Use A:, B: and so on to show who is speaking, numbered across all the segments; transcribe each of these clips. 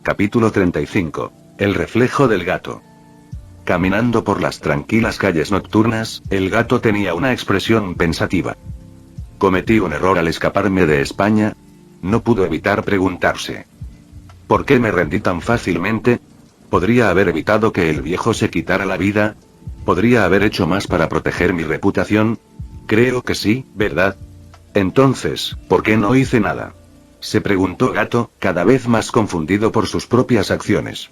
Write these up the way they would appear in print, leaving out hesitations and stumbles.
A: Capítulo 35. El reflejo del gato. Caminando por las tranquilas calles nocturnas, el gato tenía una expresión pensativa. ¿Cometí un error al escaparme de España? No pudo evitar preguntarse. ¿Por qué me rendí tan fácilmente? ¿Podría haber evitado que el viejo se quitara la vida? ¿Podría haber hecho más para proteger mi reputación? Creo que sí, ¿verdad? Entonces, ¿por qué no hice nada? Se preguntó Gato, cada vez más confundido por sus propias acciones.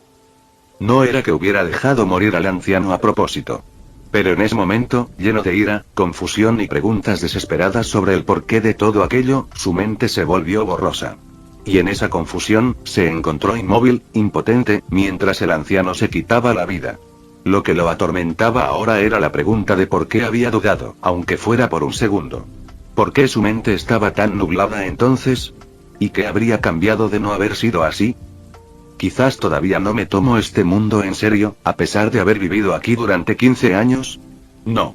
A: No era que hubiera dejado morir al anciano a propósito. Pero en ese momento, lleno de ira, confusión y preguntas desesperadas sobre el porqué de todo aquello, su mente se volvió borrosa. Y en esa confusión, se encontró inmóvil, impotente, mientras el anciano se quitaba la vida. Lo que lo atormentaba ahora era la pregunta de por qué había dudado, aunque fuera por un segundo. ¿Por qué su mente estaba tan nublada entonces? ¿Y qué habría cambiado de no haber sido así? Quizás todavía no me tomo este mundo en serio, a pesar de haber vivido aquí durante 15 años. No.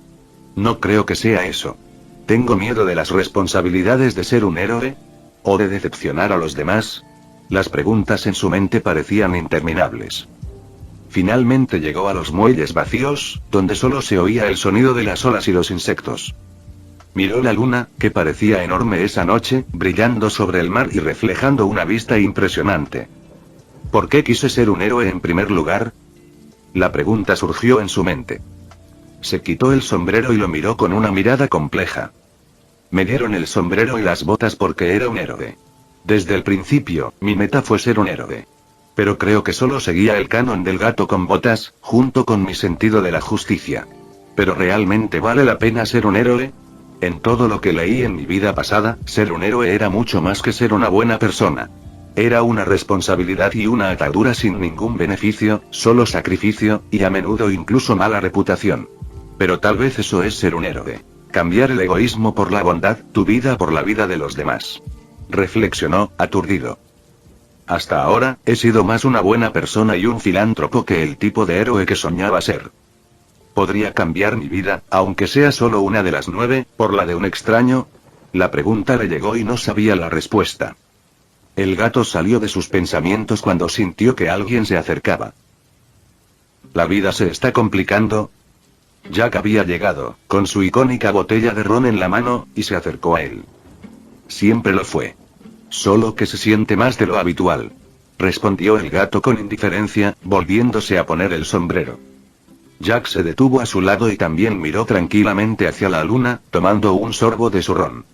A: No creo que sea eso. ¿Tengo miedo de las responsabilidades de ser un héroe? ¿O de decepcionar a los demás? Las preguntas en su mente parecían interminables. Finalmente llegó a los muelles vacíos, donde solo se oía el sonido de las olas y los insectos. Miró la luna, que parecía enorme esa noche, brillando sobre el mar y reflejando una vista impresionante. ¿Por qué quise ser un héroe en primer lugar? La pregunta surgió en su mente. Se quitó el sombrero y lo miró con una mirada compleja. Me dieron el sombrero y las botas porque era un héroe. Desde el principio, mi meta fue ser un héroe. Pero creo que solo seguía el canon del gato con botas, junto con mi sentido de la justicia. ¿Pero realmente vale la pena ser un héroe? En todo lo que leí en mi vida pasada, ser un héroe era mucho más que ser una buena persona. Era una responsabilidad y una atadura sin ningún beneficio, solo sacrificio, y a menudo incluso mala reputación. Pero tal vez eso es ser un héroe. Cambiar el egoísmo por la bondad, tu vida por la vida de los demás. Reflexionó, aturdido. Hasta ahora, he sido más una buena persona y un filántropo que el tipo de héroe que soñaba ser. ¿Podría cambiar mi vida, aunque sea solo una de las 9, por la de un extraño? La pregunta le llegó y no sabía la respuesta. El gato salió de sus pensamientos cuando sintió que alguien se acercaba. ¿La vida se está complicando? Jack había llegado, con su icónica botella de ron en la mano, y se acercó a él. Siempre lo fue. Solo que se siente más de lo habitual. Respondió el gato con indiferencia, volviéndose a poner el sombrero. Jack se detuvo a su lado y también miró tranquilamente hacia la luna, tomando un sorbo de su ron.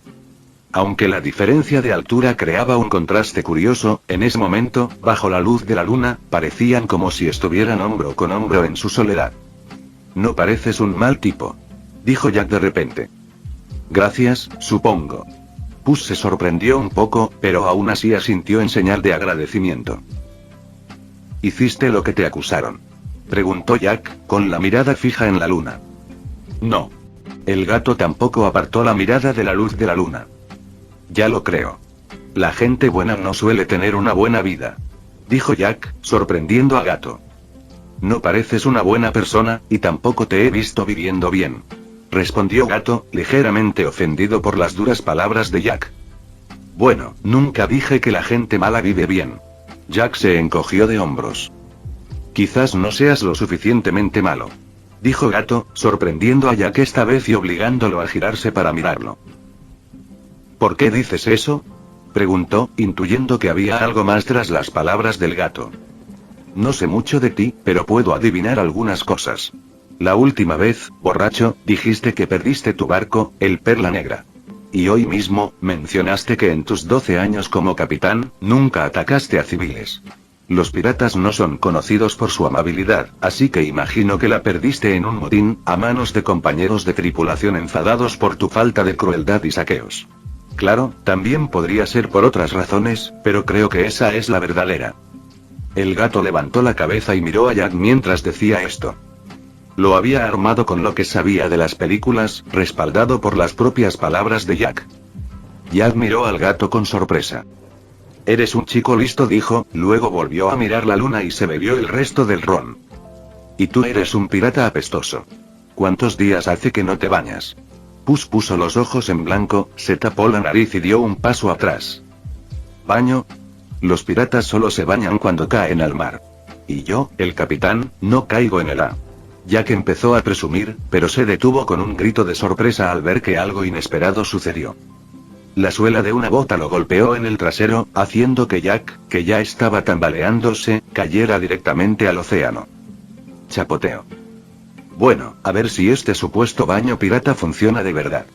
A: Aunque la diferencia de altura creaba un contraste curioso, en ese momento, bajo la luz de la luna, parecían como si estuvieran hombro con hombro en su soledad. No pareces un mal tipo, dijo Jack de repente. Gracias, supongo. Puss se sorprendió un poco, pero aún así asintió en señal de agradecimiento. ¿Hiciste lo que te acusaron?, preguntó Jack, con la mirada fija en la luna. No. El gato tampoco apartó la mirada de la luz de la luna. Ya lo creo. La gente buena no suele tener una buena vida, dijo Jack, sorprendiendo a Gato. No pareces una buena persona, y tampoco te he visto viviendo bien, respondió Gato, ligeramente ofendido por las duras palabras de Jack. Bueno, nunca dije que la gente mala vive bien. Jack se encogió de hombros. Quizás no seas lo suficientemente malo, dijo Gato, sorprendiendo a Jack esta vez y obligándolo a girarse para mirarlo. ¿Por qué dices eso?, preguntó, intuyendo que había algo más tras las palabras del gato. No sé mucho de ti, pero puedo adivinar algunas cosas. La última vez, borracho, dijiste que perdiste tu barco, el Perla Negra. Y hoy mismo, mencionaste que en tus 12 años como capitán, nunca atacaste a civiles. Los piratas no son conocidos por su amabilidad, así que imagino que la perdiste en un motín, a manos de compañeros de tripulación enfadados por tu falta de crueldad y saqueos. Claro, también podría ser por otras razones, pero creo que esa es la verdadera. El gato levantó la cabeza y miró a Jack mientras decía esto. Lo había armado con lo que sabía de las películas, respaldado por las propias palabras de Jack. Jack miró al gato con sorpresa. Eres un chico listo, dijo, luego volvió a mirar la luna y se bebió el resto del ron. Y tú eres un pirata apestoso. ¿Cuántos días hace que no te bañas? Puss puso los ojos en blanco, se tapó la nariz y dio un paso atrás. ¿Baño? Los piratas solo se bañan cuando caen al mar. Y yo, el capitán, no caigo en el A. Jack empezó a presumir, pero se detuvo con un grito de sorpresa al ver que algo inesperado sucedió. La suela de una bota lo golpeó en el trasero, haciendo que Jack, que ya estaba tambaleándose, cayera directamente al océano. Chapoteo. Bueno, a ver si este supuesto baño pirata funciona de verdad.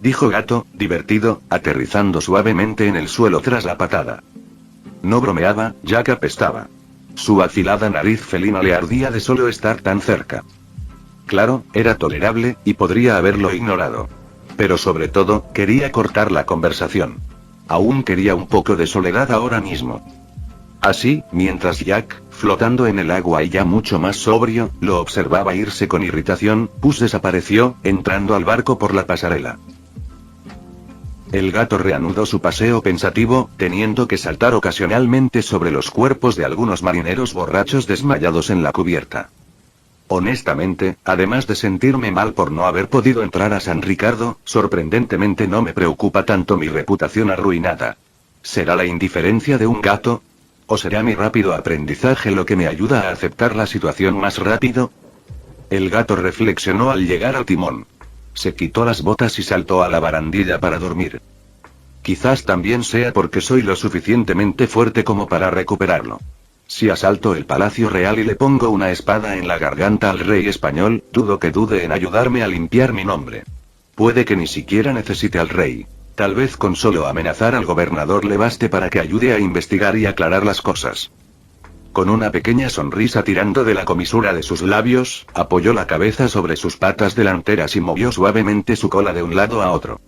A: Dijo Gato, divertido, aterrizando suavemente en el suelo tras la patada. No bromeaba, Jack apestaba. Su afilada nariz felina le ardía de solo estar tan cerca. Claro, era tolerable, y podría haberlo ignorado. Pero sobre todo, quería cortar la conversación. Aún quería un poco de soledad ahora mismo. Así, mientras Jack, flotando en el agua y ya mucho más sobrio, lo observaba irse con irritación, Puss desapareció, entrando al barco por la pasarela. El gato reanudó su paseo pensativo, teniendo que saltar ocasionalmente sobre los cuerpos de algunos marineros borrachos desmayados en la cubierta. Honestamente, además de sentirme mal por no haber podido entrar a San Ricardo, sorprendentemente no me preocupa tanto mi reputación arruinada. ¿Será la indiferencia de un gato? ¿O será mi rápido aprendizaje lo que me ayuda a aceptar la situación más rápido? El gato reflexionó al llegar al timón. Se quitó las botas y saltó a la barandilla para dormir. Quizás también sea porque soy lo suficientemente fuerte como para recuperarlo. Si asalto el Palacio Real y le pongo una espada en la garganta al rey español, dudo que dude en ayudarme a limpiar mi nombre. Puede que ni siquiera necesite al rey. Tal vez con solo amenazar al gobernador le baste para que ayude a investigar y aclarar las cosas. Con una pequeña sonrisa tirando de la comisura de sus labios, apoyó la cabeza sobre sus patas delanteras y movió suavemente su cola de un lado a otro.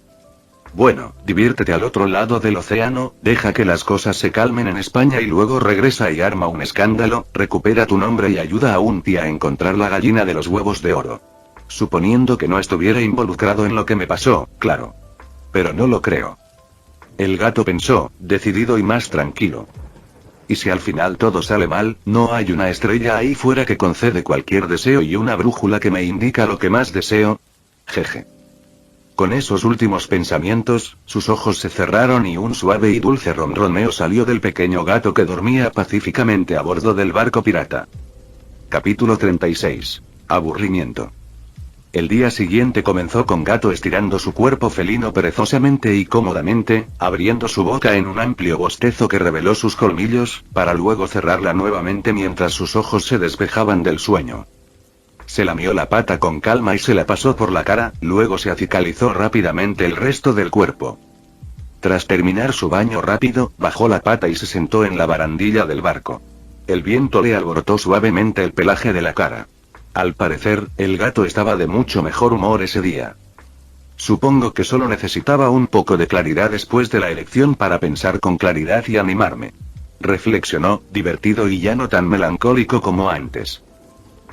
A: Bueno, diviértete al otro lado del océano, deja que las cosas se calmen en España y luego regresa y arma un escándalo, recupera tu nombre y ayuda a un tía a encontrar la gallina de los huevos de oro. Suponiendo que no estuviera involucrado en lo que me pasó, claro. Pero no lo creo. El gato pensó, decidido y más tranquilo. Y si al final todo sale mal, no hay una estrella ahí fuera que concede cualquier deseo y una brújula que me indica lo que más deseo. Jeje. Con esos últimos pensamientos, sus ojos se cerraron y un suave y dulce ronroneo salió del pequeño gato que dormía pacíficamente a bordo del barco pirata. Capítulo 36. Aburrimiento. El día siguiente comenzó con Gato estirando su cuerpo felino perezosamente y cómodamente, abriendo su boca en un amplio bostezo que reveló sus colmillos, para luego cerrarla nuevamente mientras sus ojos se despejaban del sueño. Se lamió la pata con calma y se la pasó por la cara, luego se acicalizó rápidamente el resto del cuerpo. Tras terminar su baño rápido, bajó la pata y se sentó en la barandilla del barco. El viento le alborotó suavemente el pelaje de la cara. Al parecer, el gato estaba de mucho mejor humor ese día. Supongo que solo necesitaba un poco de claridad después de la elección para pensar con claridad y animarme. Reflexionó, divertido y ya no tan melancólico como antes.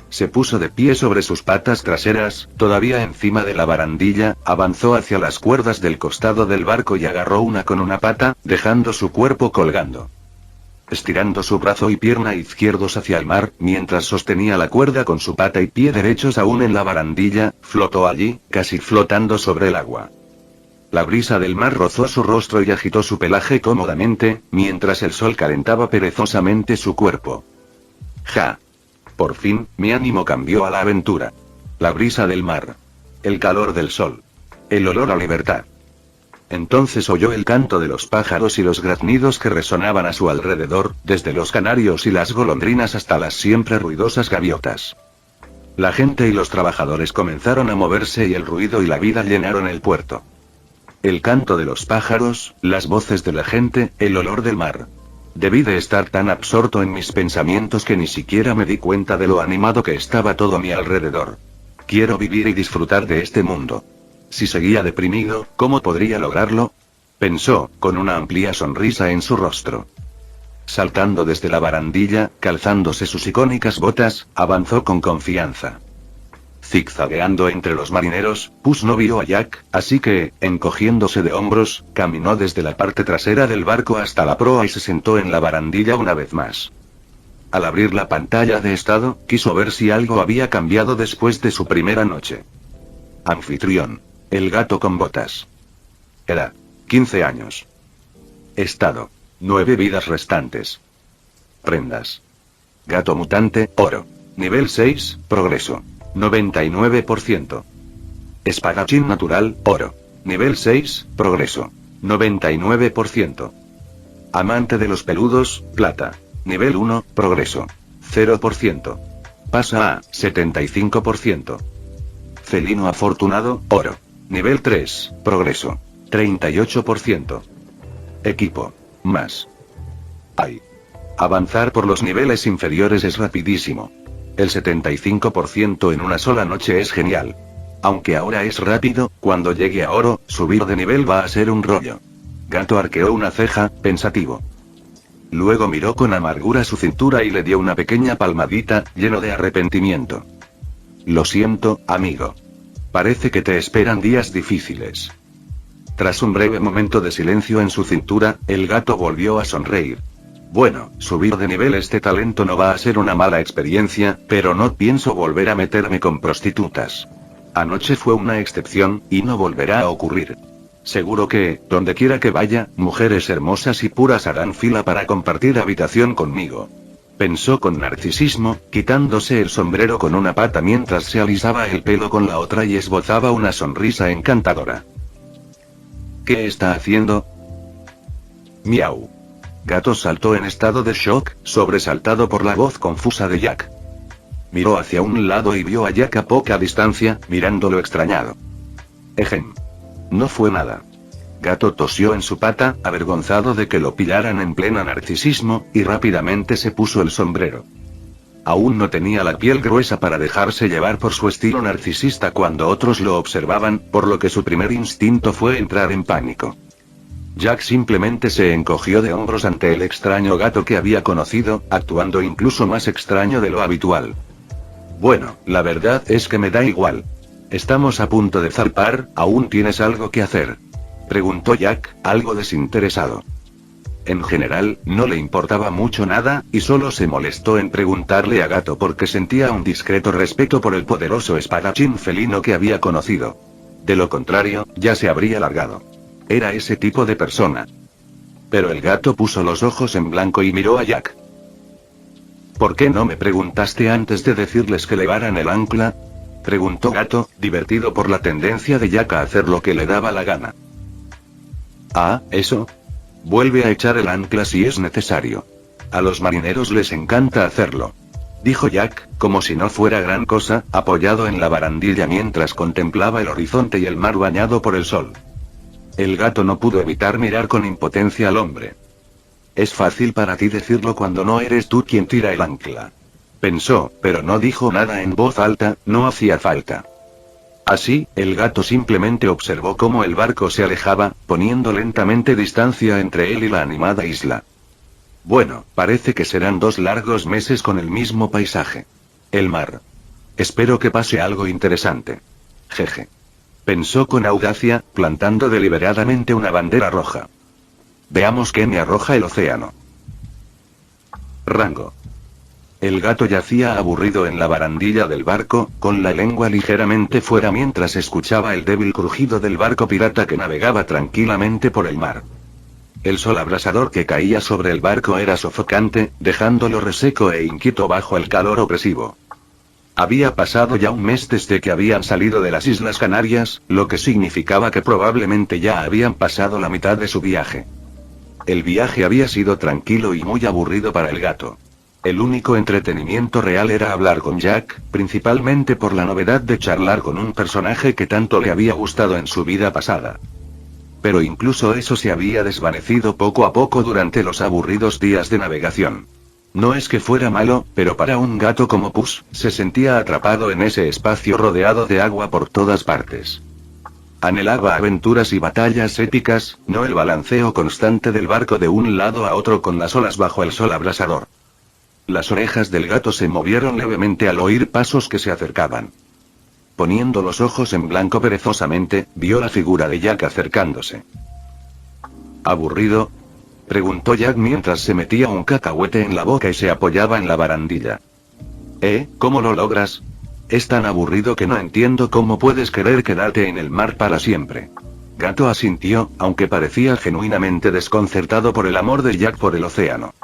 A: Se puso de pie sobre sus patas traseras, todavía encima de la barandilla, avanzó hacia las cuerdas del costado del barco y agarró una con una pata, dejando su cuerpo colgando. Estirando su brazo y pierna izquierdos hacia el mar, mientras sostenía la cuerda con su pata y pie derechos aún en la barandilla, flotó allí, casi flotando sobre el agua. La brisa del mar rozó su rostro y agitó su pelaje cómodamente, mientras el sol calentaba perezosamente su cuerpo. ¡Ja! Por fin, mi ánimo cambió a la aventura. La brisa del mar. El calor del sol. El olor a libertad. Entonces oyó el canto de los pájaros y los graznidos que resonaban a su alrededor, desde los canarios y las golondrinas hasta las siempre ruidosas gaviotas. La gente y los trabajadores comenzaron a moverse y el ruido y la vida llenaron el puerto. El canto de los pájaros, las voces de la gente, el olor del mar. Debí de estar tan absorto en mis pensamientos que ni siquiera me di cuenta de lo animado que estaba todo a mi alrededor. Quiero vivir y disfrutar de este mundo. Si seguía deprimido, ¿cómo podría lograrlo? Pensó, con una amplia sonrisa en su rostro. Saltando desde la barandilla, calzándose sus icónicas botas, avanzó con confianza. Zigzagueando entre los marineros, Puss no vio a Jack, así que, encogiéndose de hombros, caminó desde la parte trasera del barco hasta la proa y se sentó en la barandilla una vez más. Al abrir la pantalla de estado, quiso ver si algo había cambiado después de su primera noche. Anfitrión. El gato con botas. Edad. 15 años. Estado. 9 vidas restantes. Prendas. Gato mutante, oro. Nivel 6, progreso. 99%. Espadachín natural, oro. Nivel 6, progreso. 99%. Amante de los peludos, plata. Nivel 1, progreso. 0%. Pasa a 75%. Felino afortunado, oro. Nivel 3, progreso. 38%. Equipo. Más. Ay. Avanzar por los niveles inferiores es rapidísimo. El 75% en una sola noche es genial. Aunque ahora es rápido, cuando llegue a oro, subir de nivel va a ser un rollo. Gato arqueó una ceja, pensativo. Luego miró con amargura su cintura y le dio una pequeña palmadita, lleno de arrepentimiento. Lo siento, amigo. Parece que te esperan días difíciles. Tras un breve momento de silencio en su cintura, el gato volvió a sonreír. Bueno, subir de nivel este talento no va a ser una mala experiencia, pero no pienso volver a meterme con prostitutas. Anoche fue una excepción, y no volverá a ocurrir. Seguro que, donde quiera que vaya, mujeres hermosas y puras harán fila para compartir habitación conmigo. Pensó con narcisismo, quitándose el sombrero con una pata mientras se alisaba el pelo con la otra y esbozaba una sonrisa encantadora. ¿Qué está haciendo? Miau. Gato saltó en estado de shock, sobresaltado por la voz confusa de Jack. Miró hacia un lado y vio a Jack a poca distancia, mirándolo extrañado. Ejem. No fue nada. Gato tosió en su pata, avergonzado de que lo pillaran en pleno narcisismo, y rápidamente se puso el sombrero. Aún no tenía la piel gruesa para dejarse llevar por su estilo narcisista cuando otros lo observaban, por lo que su primer instinto fue entrar en pánico. Jack simplemente se encogió de hombros ante el extraño gato que había conocido, actuando incluso más extraño de lo habitual. Bueno, la verdad es que me da igual. Estamos a punto de zarpar, ¿aún tienes algo que hacer? Preguntó Jack, algo desinteresado. En general, no le importaba mucho nada, y solo se molestó en preguntarle a Gato porque sentía un discreto respeto por el poderoso espadachín felino que había conocido. De lo contrario, ya se habría largado. Era ese tipo de persona. Pero el gato puso los ojos en blanco y miró a Jack. ¿Por qué no me preguntaste antes de decirles que levaran el ancla? Preguntó Gato, divertido por la tendencia de Jack a hacer lo que le daba la gana. Ah, eso. Vuelve a echar el ancla si es necesario. A los marineros les encanta hacerlo. Dijo Jack, como si no fuera gran cosa, apoyado en la barandilla mientras contemplaba el horizonte y el mar bañado por el sol. El gato no pudo evitar mirar con impotencia al hombre. Es fácil para ti decirlo cuando no eres tú quien tira el ancla. Pensó, pero no dijo nada en voz alta, no hacía falta. Así, el gato simplemente observó cómo el barco se alejaba, poniendo lentamente distancia entre él y la animada isla. Bueno, parece que serán 2 largos meses con el mismo paisaje. El mar. Espero que pase algo interesante. Jeje. Pensó con audacia, plantando deliberadamente una bandera roja. Veamos qué me arroja el océano. Rango. El gato yacía aburrido en la barandilla del barco, con la lengua ligeramente fuera mientras escuchaba el débil crujido del barco pirata que navegaba tranquilamente por el mar. El sol abrasador que caía sobre el barco era sofocante, dejándolo reseco e inquieto bajo el calor opresivo. Había pasado ya un mes desde que habían salido de las Islas Canarias, lo que significaba que probablemente ya habían pasado la mitad de su viaje. El viaje había sido tranquilo y muy aburrido para el gato. El único entretenimiento real era hablar con Jack, principalmente por la novedad de charlar con un personaje que tanto le había gustado en su vida pasada. Pero incluso eso se había desvanecido poco a poco durante los aburridos días de navegación. No es que fuera malo, pero para un gato como Puss, se sentía atrapado en ese espacio rodeado de agua por todas partes. Anhelaba aventuras y batallas épicas, no el balanceo constante del barco de un lado a otro con las olas bajo el sol abrasador. Las orejas del gato se movieron levemente al oír pasos que se acercaban. Poniendo los ojos en blanco perezosamente, vio la figura de Jack acercándose. ¿Aburrido?, preguntó Jack mientras se metía un cacahuete en la boca y se apoyaba en la barandilla. ¿Cómo lo logras? Es tan aburrido que no entiendo cómo puedes querer quedarte en el mar para siempre. Gato asintió, aunque parecía genuinamente desconcertado por el amor de Jack por el océano.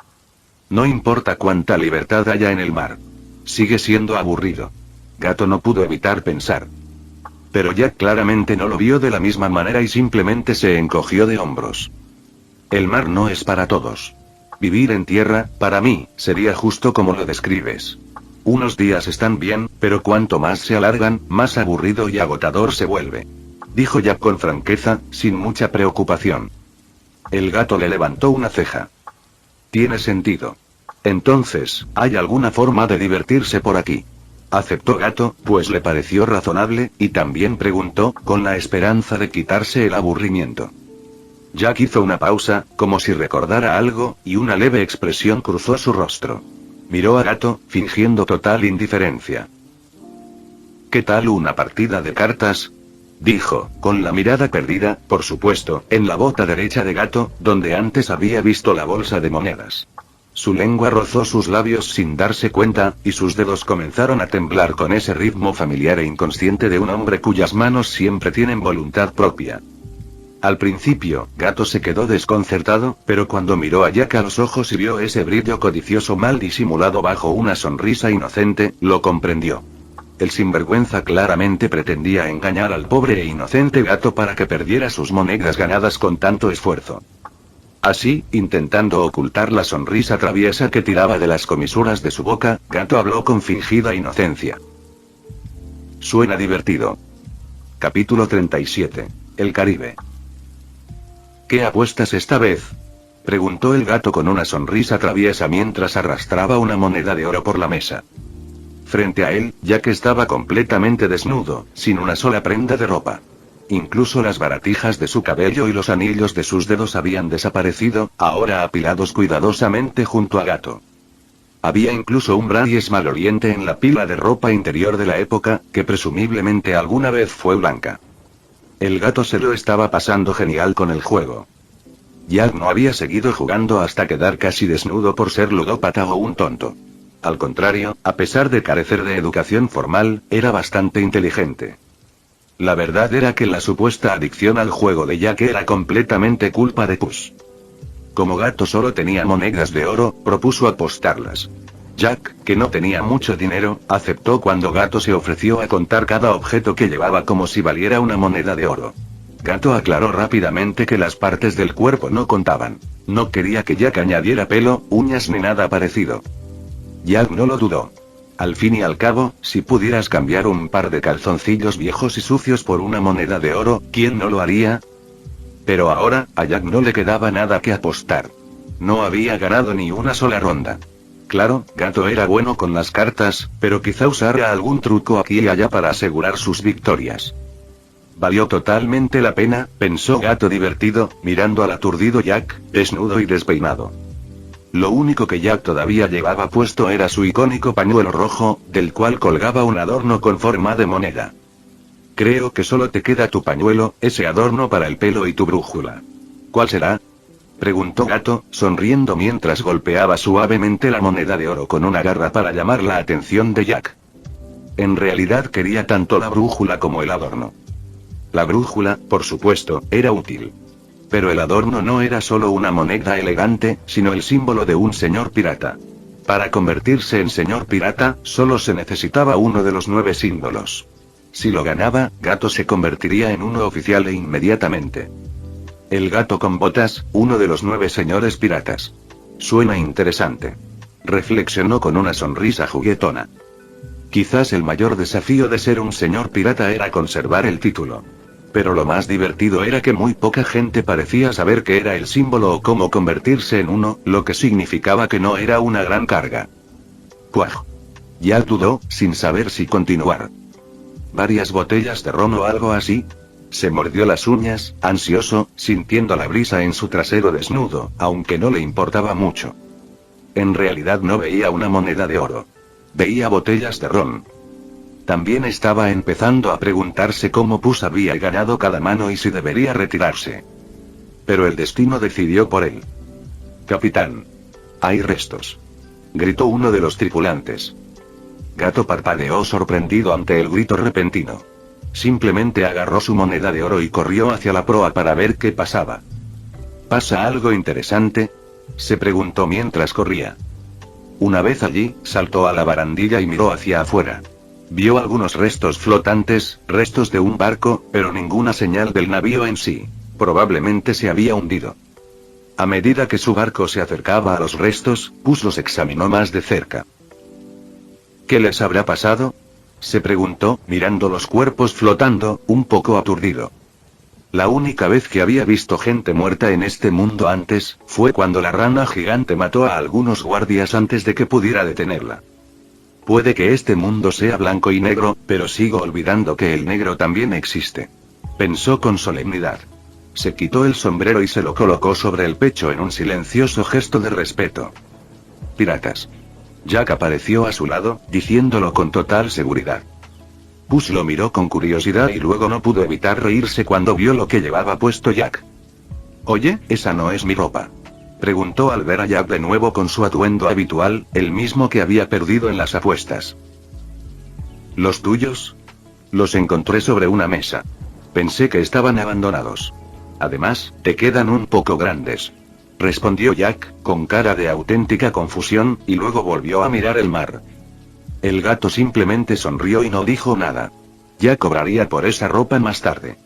A: No importa cuánta libertad haya en el mar. Sigue siendo aburrido. Gato no pudo evitar pensar. Pero Jack claramente no lo vio de la misma manera y simplemente se encogió de hombros. El mar no es para todos. Vivir en tierra, para mí, sería justo como lo describes. Unos días están bien, pero cuanto más se alargan, más aburrido y agotador se vuelve. Dijo Jack con franqueza, sin mucha preocupación. El gato le levantó una ceja. Tiene sentido. Entonces, ¿hay alguna forma de divertirse por aquí? Aceptó Gato, pues le pareció razonable, y también preguntó, con la esperanza de quitarse el aburrimiento. Jack hizo una pausa, como si recordara algo, y una leve expresión cruzó su rostro. Miró a Gato, fingiendo total indiferencia. ¿Qué tal una partida de cartas? Dijo, con la mirada perdida, por supuesto, en la bota derecha de Gato, donde antes había visto la bolsa de monedas. Su lengua rozó sus labios sin darse cuenta, y sus dedos comenzaron a temblar con ese ritmo familiar e inconsciente de un hombre cuyas manos siempre tienen voluntad propia. Al principio, Gato se quedó desconcertado, pero cuando miró a Jack a los ojos y vio ese brillo codicioso mal disimulado bajo una sonrisa inocente, lo comprendió. El sinvergüenza claramente pretendía engañar al pobre e inocente Gato para que perdiera sus monedas ganadas con tanto esfuerzo. Así, intentando ocultar la sonrisa traviesa que tiraba de las comisuras de su boca, Gato habló con fingida inocencia. Suena divertido. Capítulo 37. El Caribe. ¿Qué apuestas esta vez? Preguntó el gato con una sonrisa traviesa mientras arrastraba una moneda de oro por la mesa. Frente a él, Jack estaba completamente desnudo, sin una sola prenda de ropa. Incluso las baratijas de su cabello y los anillos de sus dedos habían desaparecido, ahora apilados cuidadosamente junto a Gato. Había incluso un braguies maloliente en la pila de ropa interior de la época, que presumiblemente alguna vez fue blanca. El gato se lo estaba pasando genial con el juego. Jack no había seguido jugando hasta quedar casi desnudo por ser ludópata o un tonto. Al contrario, a pesar de carecer de educación formal, era bastante inteligente. La verdad era que la supuesta adicción al juego de Jack era completamente culpa de Puss. Como Gato solo tenía monedas de oro, propuso apostarlas. Jack, que no tenía mucho dinero, aceptó cuando Gato se ofreció a contar cada objeto que llevaba como si valiera una moneda de oro. Gato aclaró rápidamente que las partes del cuerpo no contaban. No quería que Jack añadiera pelo, uñas ni nada parecido. Jack no lo dudó. Al fin y al cabo, si pudieras cambiar un par de calzoncillos viejos y sucios por una moneda de oro, ¿quién no lo haría? Pero ahora, a Jack no le quedaba nada que apostar. No había ganado ni una sola ronda. Claro, Gato era bueno con las cartas, pero quizá usara algún truco aquí y allá para asegurar sus victorias. Valió totalmente la pena, pensó Gato divertido, mirando al aturdido Jack, desnudo y despeinado. Lo único que Jack todavía llevaba puesto era su icónico pañuelo rojo, del cual colgaba un adorno con forma de moneda. Creo que solo te queda tu pañuelo, ese adorno para el pelo y tu brújula. ¿Cuál será? Preguntó Gato, sonriendo mientras golpeaba suavemente la moneda de oro con una garra para llamar la atención de Jack. En realidad quería tanto la brújula como el adorno. La brújula, por supuesto, era útil. Pero el adorno no era solo una moneda elegante, sino el símbolo de un señor pirata. Para convertirse en señor pirata, solo se necesitaba uno de los 9 símbolos. Si lo ganaba, Gato se convertiría en uno oficial e inmediatamente. El gato con botas, uno de los 9 señores piratas. Suena interesante. Reflexionó con una sonrisa juguetona. Quizás el mayor desafío de ser un señor pirata era conservar el título. Pero lo más divertido era que muy poca gente parecía saber qué era el símbolo o cómo convertirse en uno, lo que significaba que no era una gran carga. ¡Cuaj! Jack dudó, sin saber si continuar. ¿Varias botellas de ron o algo así? Se mordió las uñas, ansioso, sintiendo la brisa en su trasero desnudo, aunque no le importaba mucho. En realidad no veía una moneda de oro. Veía botellas de ron. También estaba empezando a preguntarse cómo Puss había ganado cada mano y si debería retirarse. Pero el destino decidió por él. «Capitán. Hay restos», gritó uno de los tripulantes. Gato parpadeó sorprendido ante el grito repentino. Simplemente agarró su moneda de oro y corrió hacia la proa para ver qué pasaba. ¿Pasa algo interesante?, se preguntó mientras corría. Una vez allí, saltó a la barandilla y miró hacia afuera. Vio algunos restos flotantes, restos de un barco, pero ninguna señal del navío en sí. Probablemente se había hundido. A medida que su barco se acercaba a los restos, Puss los examinó más de cerca. ¿Qué les habrá pasado?, se preguntó, mirando los cuerpos flotando, un poco aturdido. La única vez que había visto gente muerta en este mundo antes, fue cuando la rana gigante mató a algunos guardias antes de que pudiera detenerla. Puede que este mundo sea blanco y negro, pero sigo olvidando que el negro también existe. Pensó con solemnidad. Se quitó el sombrero y se lo colocó sobre el pecho en un silencioso gesto de respeto. Piratas. Jack apareció a su lado, diciéndolo con total seguridad. Puss lo miró con curiosidad y luego no pudo evitar reírse cuando vio lo que llevaba puesto Jack. «Oye, esa no es mi ropa», preguntó al ver a Jack de nuevo con su atuendo habitual, el mismo que había perdido en las apuestas. «¿Los tuyos?» «Los encontré sobre una mesa. Pensé que estaban abandonados. Además, te quedan un poco grandes», respondió Jack, con cara de auténtica confusión, y luego volvió a mirar el mar. El gato simplemente sonrió y no dijo nada. Ya cobraría por esa ropa más tarde.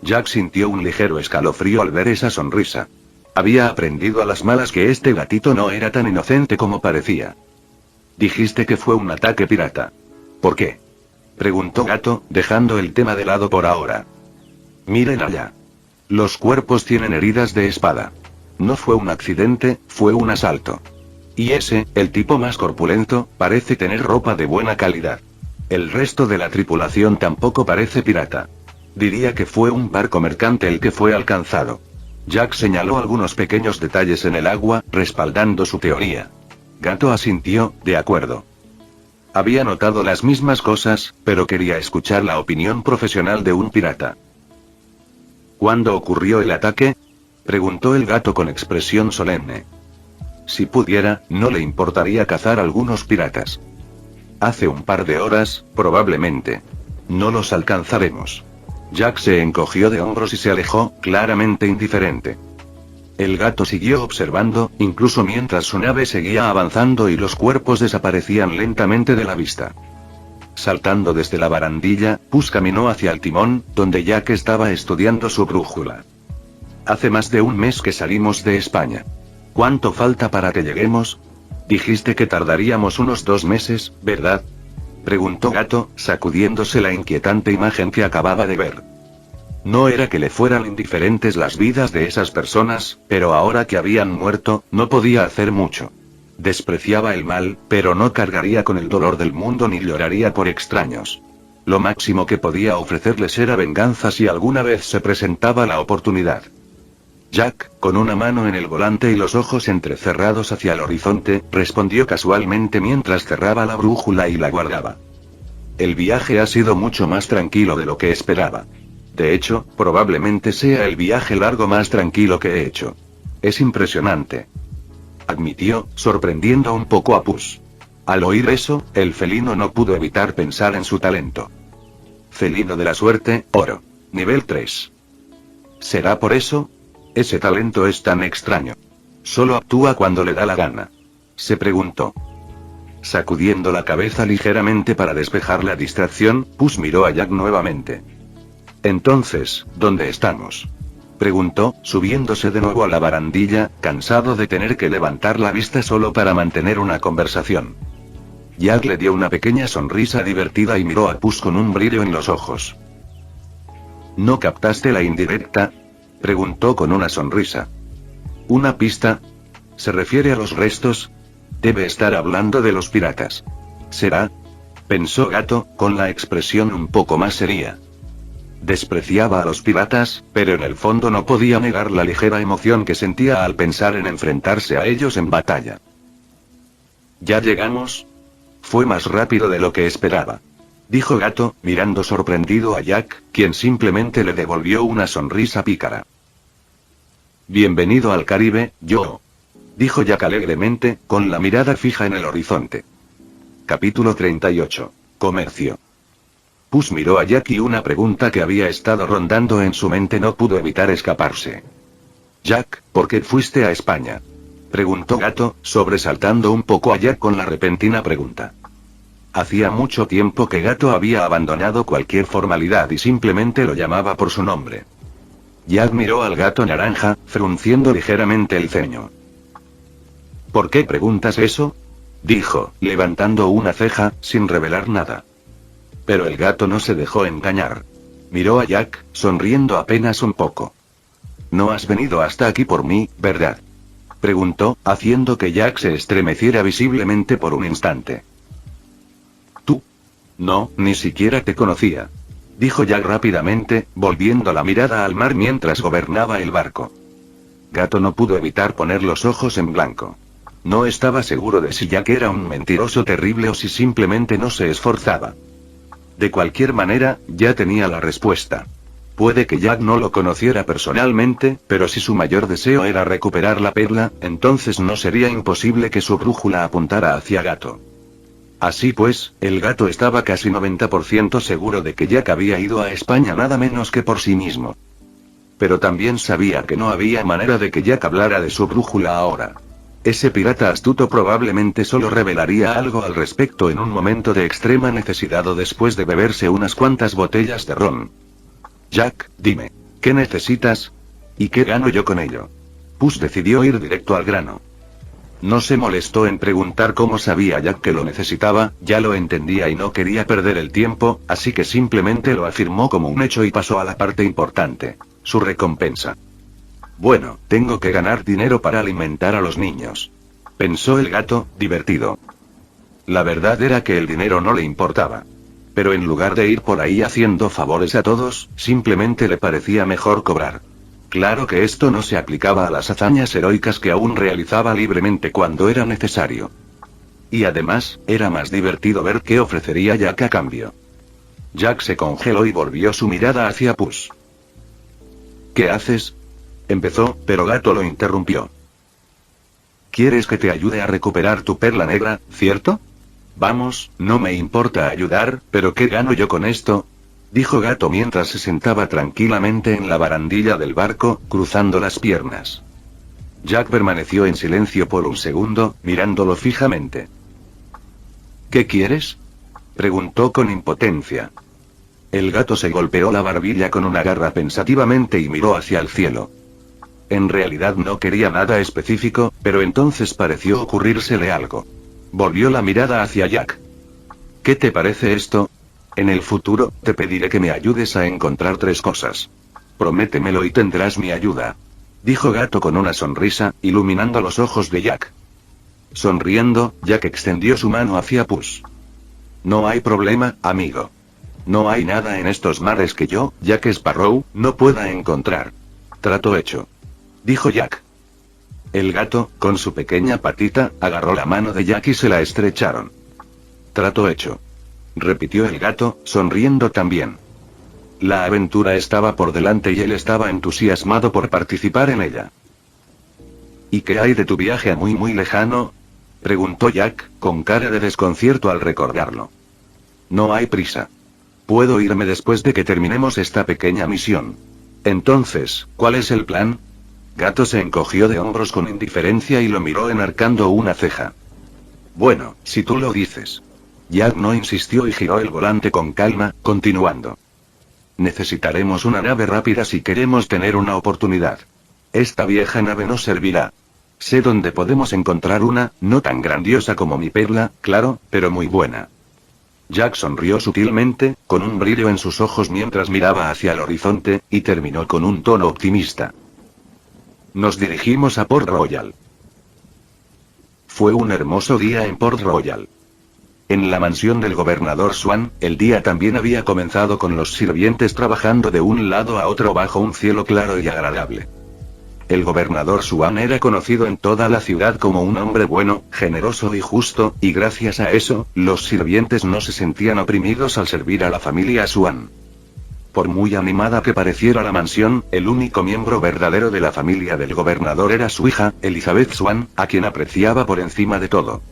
A: Jack sintió un ligero escalofrío al ver esa sonrisa. Había aprendido a las malas que este gatito no era tan inocente como parecía. «Dijiste que fue un ataque pirata. ¿Por qué?», preguntó Gato, dejando el tema de lado por ahora. «Miren allá. Los cuerpos tienen heridas de espada. No fue un accidente, fue un asalto. Y ese, el tipo más corpulento, parece tener ropa de buena calidad. El resto de la tripulación tampoco parece pirata. Diría que fue un barco mercante el que fue alcanzado». Jack señaló algunos pequeños detalles en el agua, respaldando su teoría. Gato asintió, de acuerdo. Había notado las mismas cosas, pero quería escuchar la opinión profesional de un pirata. «¿Cuándo ocurrió el ataque?», preguntó el gato con expresión solemne. Si pudiera, no le importaría cazar algunos piratas. «Hace un par de horas, probablemente. No los alcanzaremos». Jack se encogió de hombros y se alejó, claramente indiferente. El gato siguió observando, incluso mientras su nave seguía avanzando y los cuerpos desaparecían lentamente de la vista. Saltando desde la barandilla, Puss caminó hacia el timón, donde Jack estaba estudiando su brújula. «Hace más de un mes que salimos de España. ¿Cuánto falta para que lleguemos? Dijiste que tardaríamos unos 2 meses, ¿verdad?», preguntó Gato, sacudiéndose la inquietante imagen que acababa de ver. No era que le fueran indiferentes las vidas de esas personas, pero ahora que habían muerto, no podía hacer mucho. Despreciaba el mal, pero no cargaría con el dolor del mundo ni lloraría por extraños. Lo máximo que podía ofrecerles era venganza si alguna vez se presentaba la oportunidad. Jack, con una mano en el volante y los ojos entrecerrados hacia el horizonte, respondió casualmente mientras cerraba la brújula y la guardaba. «El viaje ha sido mucho más tranquilo de lo que esperaba. De hecho, probablemente sea el viaje largo más tranquilo que he hecho. Es impresionante», admitió, sorprendiendo un poco a Puss. Al oír eso, el felino no pudo evitar pensar en su talento. Felino de la suerte, oro. Nivel 3. ¿Será por eso? Ese talento es tan extraño. Solo actúa cuando le da la gana. Se preguntó. Sacudiendo la cabeza ligeramente para despejar la distracción, Puss miró a Jack nuevamente. «Entonces, ¿dónde estamos?», preguntó, subiéndose de nuevo a la barandilla, cansado de tener que levantar la vista solo para mantener una conversación. Jack le dio una pequeña sonrisa divertida y miró a Puss con un brillo en los ojos. «¿No captaste la indirecta?», preguntó con una sonrisa. «¿Una pista? ¿Se refiere a los restos? Debe estar hablando de los piratas». «¿Será?», pensó Gato, con la expresión un poco más seria. Despreciaba a los piratas, pero en el fondo no podía negar la ligera emoción que sentía al pensar en enfrentarse a ellos en batalla. «¿Ya llegamos?». «Fue más rápido de lo que esperaba», dijo Gato, mirando sorprendido a Jack, quien simplemente le devolvió una sonrisa pícara. «Bienvenido al Caribe, Joe», dijo Jack alegremente, con la mirada fija en el horizonte. Capítulo 38. Comercio. Puss miró a Jack y una pregunta que había estado rondando en su mente no pudo evitar escaparse. Jack, ¿por qué fuiste a España? Preguntó Gato, sobresaltando un poco a Jack con la repentina pregunta. Hacía mucho tiempo que Gato había abandonado cualquier formalidad y simplemente lo llamaba por su nombre. Jack miró al gato naranja, frunciendo ligeramente el ceño. ¿Por qué preguntas eso? Dijo, levantando una ceja, sin revelar nada. Pero el gato no se dejó engañar. Miró a Jack, sonriendo apenas un poco. No has venido hasta aquí por mí, ¿verdad? Preguntó, haciendo que Jack se estremeciera visiblemente por un instante. ¿Tú? No, ni siquiera te conocía. Dijo Jack rápidamente, volviendo la mirada al mar mientras gobernaba el barco. Gato no pudo evitar poner los ojos en blanco. No estaba seguro de si Jack era un mentiroso terrible o si simplemente no se esforzaba. De cualquier manera, ya tenía la respuesta. Puede que Jack no lo conociera personalmente, pero si su mayor deseo era recuperar la perla, entonces no sería imposible que su brújula apuntara hacia Gato. Así pues, el gato estaba casi 90% seguro de que Jack había ido a España nada menos que por sí mismo. Pero también sabía que no había manera de que Jack hablara de su brújula ahora. Ese pirata astuto probablemente solo revelaría algo al respecto en un momento de extrema necesidad o después de beberse unas cuantas botellas de ron. Jack, dime, ¿qué necesitas? ¿Y qué gano yo con ello? Puss decidió ir directo al grano. No se molestó en preguntar cómo sabía Jack que lo necesitaba, ya lo entendía y no quería perder el tiempo, así que simplemente lo afirmó como un hecho y pasó a la parte importante, su recompensa. Bueno, tengo que ganar dinero para alimentar a los niños. Pensó el gato, divertido. La verdad era que el dinero no le importaba. Pero en lugar de ir por ahí haciendo favores a todos, simplemente le parecía mejor cobrar. Claro que esto no se aplicaba a las hazañas heroicas que aún realizaba libremente cuando era necesario. Y además, era más divertido ver qué ofrecería Jack a cambio. Jack se congeló y volvió su mirada hacia Puss. ¿Qué haces? Empezó, pero Gato lo interrumpió. ¿Quieres que te ayude a recuperar tu perla negra, cierto? Vamos, no me importa ayudar, pero ¿qué gano yo con esto? Dijo Gato mientras se sentaba tranquilamente en la barandilla del barco, cruzando las piernas. Jack permaneció en silencio por un segundo, mirándolo fijamente. ¿Qué quieres? Preguntó con impotencia. El gato se golpeó la barbilla con una garra pensativamente y miró hacia el cielo. En realidad no quería nada específico, pero entonces pareció ocurrírsele algo. Volvió la mirada hacia Jack. ¿Qué te parece esto? En el futuro, te pediré que me ayudes a encontrar 3 cosas. Prométemelo y tendrás mi ayuda. Dijo Gato con una sonrisa, iluminando los ojos de Jack. Sonriendo, Jack extendió su mano hacia Puss. No hay problema, amigo. No hay nada en estos mares que yo, Jack Sparrow, no pueda encontrar. Trato hecho. Dijo Jack. El gato, con su pequeña patita, agarró la mano de Jack y se la estrecharon. Trato hecho. Repitió el gato, sonriendo también. La aventura estaba por delante y él estaba entusiasmado por participar en ella. ¿Y qué hay de tu viaje a muy lejano? Preguntó Jack, con cara de desconcierto al recordarlo. No hay prisa. Puedo irme después de que terminemos esta pequeña misión. Entonces, ¿cuál es el plan? Gato se encogió de hombros con indiferencia y lo miró enarcando una ceja. Bueno, si tú lo dices. Jack no insistió y giró el volante con calma, continuando. Necesitaremos una nave rápida si queremos tener una oportunidad. Esta vieja nave nos servirá. Sé dónde podemos encontrar una, no tan grandiosa como mi perla, claro, pero muy buena. Jack sonrió sutilmente, con un brillo en sus ojos mientras miraba hacia el horizonte, y terminó con un tono optimista. Nos dirigimos a Port Royal. Fue un hermoso día en Port Royal. En la mansión del gobernador Swan, el día también había comenzado con los sirvientes trabajando de un lado a otro bajo un cielo claro y agradable. El gobernador Swan era conocido en toda la ciudad como un hombre bueno, generoso y justo, y gracias a eso, los sirvientes no se sentían oprimidos al servir a la familia Swan. Por muy animada que pareciera la mansión, el único miembro verdadero de la familia del gobernador era su hija, Elizabeth Swan, a quien apreciaba por encima de todo.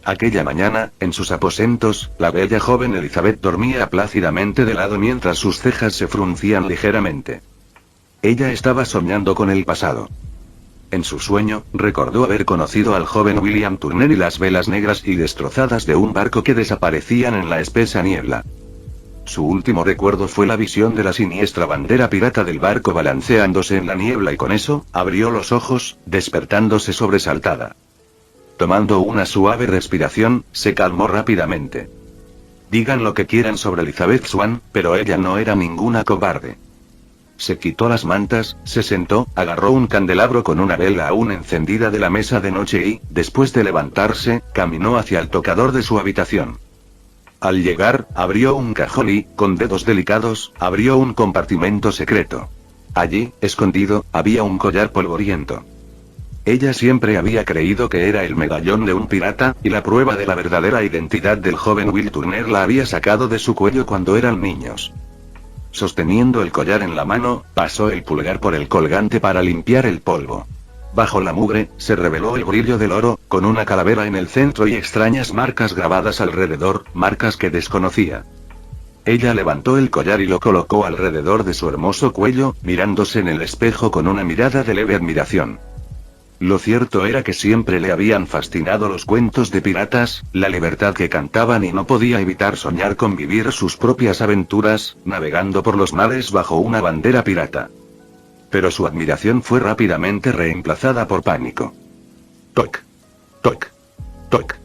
A: Aquella mañana, en sus aposentos, la bella joven Elizabeth dormía plácidamente de lado mientras sus cejas se fruncían ligeramente. Ella estaba soñando con el pasado. En su sueño, recordó haber conocido al joven William Turner y las velas negras y destrozadas de un barco que desaparecían en la espesa niebla. Su último recuerdo fue la visión de la siniestra bandera pirata del barco balanceándose en la niebla y con eso, abrió los ojos, despertándose sobresaltada. Tomando una suave respiración, se calmó rápidamente. Digan lo que quieran sobre Elizabeth Swann, pero ella no era ninguna cobarde. Se quitó las mantas, se sentó, agarró un candelabro con una vela aún encendida de la mesa de noche y, después de levantarse, caminó hacia el tocador de su habitación. Al llegar, abrió un cajón y, con dedos delicados, abrió un compartimento secreto. Allí, escondido, había un collar polvoriento. Ella siempre había creído que era el medallón de un pirata, y la prueba de la verdadera identidad del joven Will Turner la había sacado de su cuello cuando eran niños. Sosteniendo el collar en la mano, pasó el pulgar por el colgante para limpiar el polvo. Bajo la mugre, se reveló el brillo del oro, con una calavera en el centro y extrañas marcas grabadas alrededor, marcas que desconocía. Ella levantó el collar y lo colocó alrededor de su hermoso cuello, mirándose en el espejo con una mirada de leve admiración. Lo cierto era que siempre le habían fascinado los cuentos de piratas, la libertad que cantaban y no podía evitar soñar con vivir sus propias aventuras, navegando por los mares bajo una bandera pirata. Pero su admiración fue rápidamente reemplazada por pánico. Toc. Toc. Toc.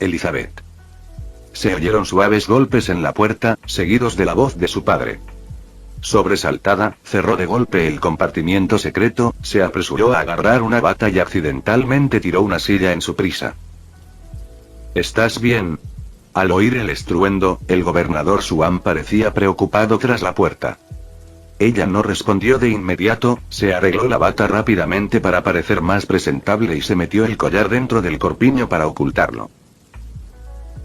A: Elizabeth. Se oyeron suaves golpes en la puerta, seguidos de la voz de su padre. Sobresaltada, cerró de golpe el compartimiento secreto, se apresuró a agarrar una bata y accidentalmente tiró una silla en su prisa. ¿Estás bien? Al oír el estruendo, el gobernador Swan parecía preocupado tras la puerta. Ella no respondió de inmediato, se arregló la bata rápidamente para parecer más presentable y se metió el collar dentro del corpiño para ocultarlo.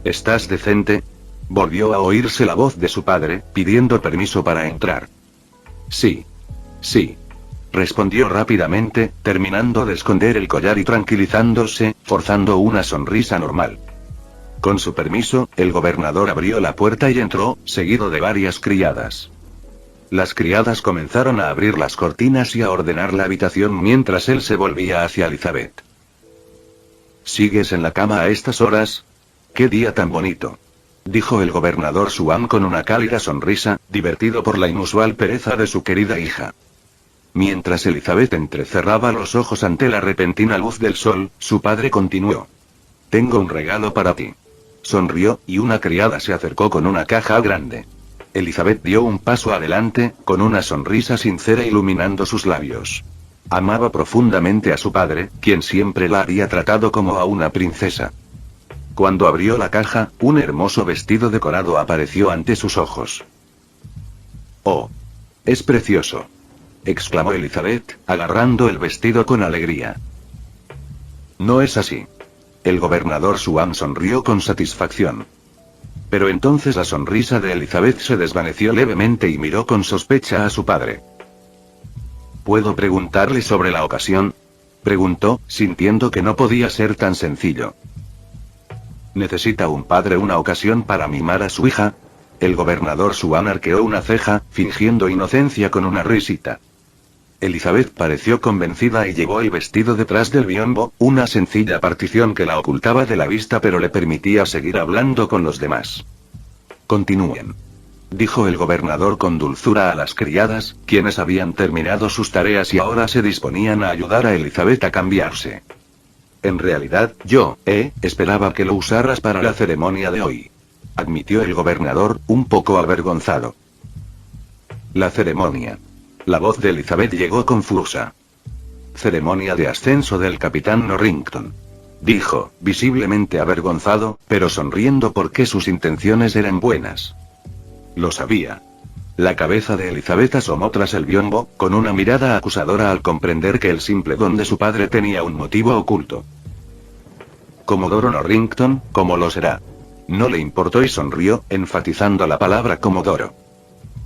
A: ¿Estás decente? Volvió a oírse la voz de su padre, pidiendo permiso para entrar. Sí. Sí. Respondió rápidamente, terminando de esconder el collar y tranquilizándose, forzando una sonrisa normal. Con su permiso, el gobernador abrió la puerta y entró, seguido de varias criadas. Las criadas comenzaron a abrir las cortinas y a ordenar la habitación mientras él se volvía hacia Elizabeth. ¿Sigues en la cama a estas horas? ¡Qué día tan bonito!, dijo el gobernador Swan con una cálida sonrisa, divertido por la inusual pereza de su querida hija. Mientras Elizabeth entrecerraba los ojos ante la repentina luz del sol, su padre continuó. Tengo un regalo para ti. Sonrió, y una criada se acercó con una caja grande. Elizabeth dio un paso adelante, con una sonrisa sincera iluminando sus labios. Amaba profundamente a su padre, quien siempre la había tratado como a una princesa. Cuando abrió la caja, un hermoso vestido decorado apareció ante sus ojos. ¡Oh! ¡Es precioso!, exclamó Elizabeth, agarrando el vestido con alegría. No es así. El gobernador Swan sonrió con satisfacción. Pero entonces la sonrisa de Elizabeth se desvaneció levemente y miró con sospecha a su padre. ¿Puedo preguntarle sobre la ocasión?, preguntó, sintiendo que no podía ser tan sencillo. ¿Necesita un padre una ocasión para mimar a su hija? El gobernador Swan arqueó una ceja, fingiendo inocencia con una risita. Elizabeth pareció convencida y llevó el vestido detrás del biombo, una sencilla partición que la ocultaba de la vista pero le permitía seguir hablando con los demás. Continúen, dijo el gobernador con dulzura a las criadas, quienes habían terminado sus tareas y ahora se disponían a ayudar a Elizabeth a cambiarse. En realidad, yo, esperaba que lo usaras para la ceremonia de hoy, admitió el gobernador, un poco avergonzado. La ceremonia. La voz de Elizabeth llegó confusa. Ceremonia de ascenso del capitán Norrington, dijo, visiblemente avergonzado, pero sonriendo porque sus intenciones eran buenas. Lo sabía. La cabeza de Elizabeth asomó tras el biombo, con una mirada acusadora al comprender que el simple don de su padre tenía un motivo oculto. Comodoro Norrington, ¿cómo lo será? No le importó y sonrió, enfatizando la palabra Comodoro.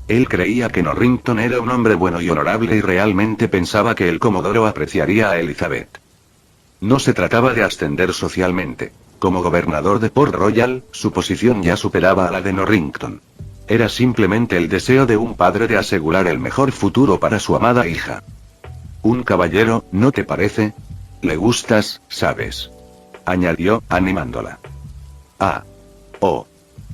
A: Él creía que Norrington era un hombre bueno y honorable y realmente pensaba que el Comodoro apreciaría a Elizabeth. No se trataba de ascender socialmente. Como gobernador de Port Royal, su posición ya superaba a la de Norrington. Era simplemente el deseo de un padre de asegurar el mejor futuro para su amada hija. Un caballero, ¿no te parece? Le gustas, sabes. Añadió, animándola. Ah. Oh.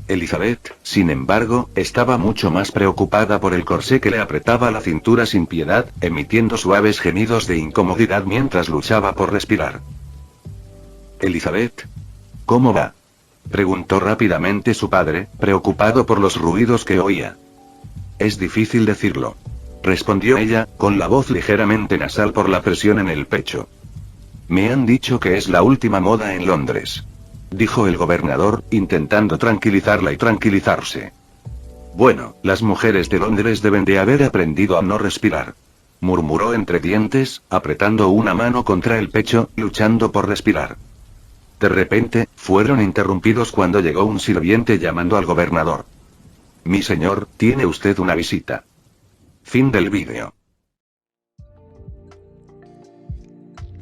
A: Elizabeth, sin embargo, estaba mucho más preocupada por el corsé que le apretaba la cintura sin piedad, emitiendo suaves gemidos de incomodidad mientras luchaba por respirar. Elizabeth. ¿Cómo va? Preguntó rápidamente su padre, preocupado por los ruidos que oía. Es difícil decirlo. Respondió ella, con la voz ligeramente nasal por la presión en el pecho. Me han dicho que es la última moda en Londres. Dijo el gobernador, intentando tranquilizarla y tranquilizarse. Bueno, las mujeres de Londres deben de haber aprendido a no respirar. Murmuró entre dientes, apretando una mano contra el pecho, luchando por respirar. De repente, fueron interrumpidos cuando llegó un sirviente llamando al gobernador. Mi señor, tiene usted una visita. Fin del vídeo.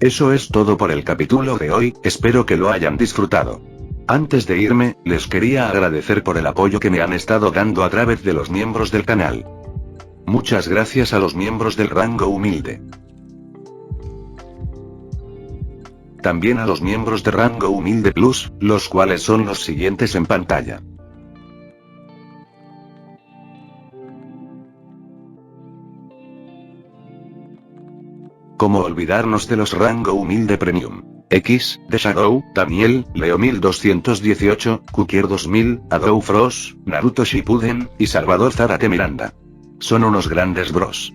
A: Eso es todo por el capítulo de hoy, espero que lo hayan disfrutado. Antes de irme, les quería agradecer por el apoyo que me han estado dando a través de los miembros del canal. Muchas gracias a los miembros del rango humilde. También a los miembros de rango humilde plus, los cuales son los siguientes en pantalla. ¿Cómo olvidarnos de los rango humilde premium? X, The Shadow, Daniel, Leo 1218, Kukier 2000, Adou Frost, Naruto Shippuden, y Salvador Zárate Miranda. Son unos grandes bros.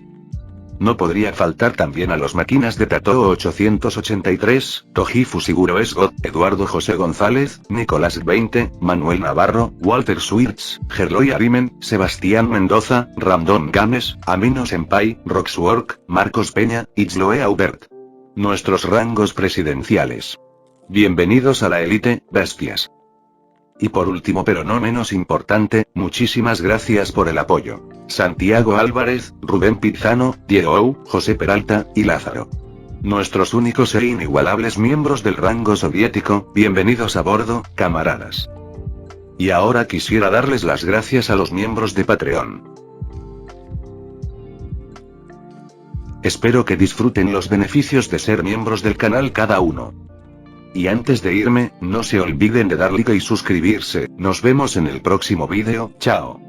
A: No podría faltar también a los máquinas de Tato 883, Toji Fusiguro Esgot, Eduardo José González, Nicolás 20, Manuel Navarro, Walter Schwartz, Gerloy Arimen, Sebastián Mendoza, Ramdon Games, Amino Senpai, Roxwork, Marcos Peña, Itzloe Aubert. Nuestros rangos presidenciales. Bienvenidos a la élite, bestias. Y por último pero no menos importante, muchísimas gracias por el apoyo. Santiago Álvarez, Rubén Pizano, Diego, José Peralta, y Lázaro. Nuestros únicos e inigualables miembros del rango soviético, bienvenidos a bordo, camaradas. Y ahora quisiera darles las gracias a los miembros de Patreon. Espero que disfruten los beneficios de ser miembros del canal cada uno. Y antes de irme, no se olviden de dar like y suscribirse, nos vemos en el próximo vídeo, chao.